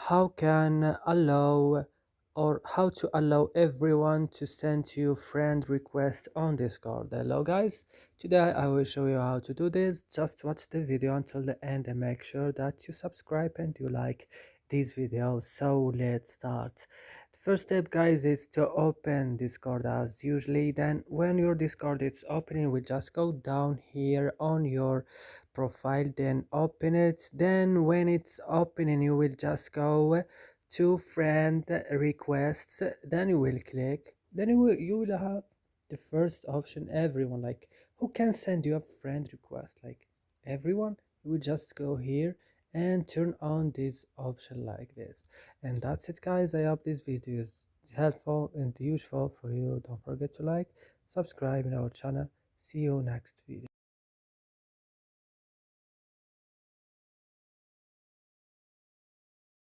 how can allow or how to allow everyone to send you friend request on Discord. Hello guys, today I will show you how to do this. Just watch the video until the end and make sure that you subscribe and you like this video. So let's start. The first step guys is to open Discord as usually. Then when your Discord is opening, we just go down here on your profile, then open it. Then when it's opening, you will just go to friend requests, then you will click, then you will have the first option, everyone, like who can send you a friend request, like everyone. You will just go here and turn on this option like this, and that's it guys. I hope this video is helpful and useful for you. Don't forget to like, subscribe in our channel. See you next video.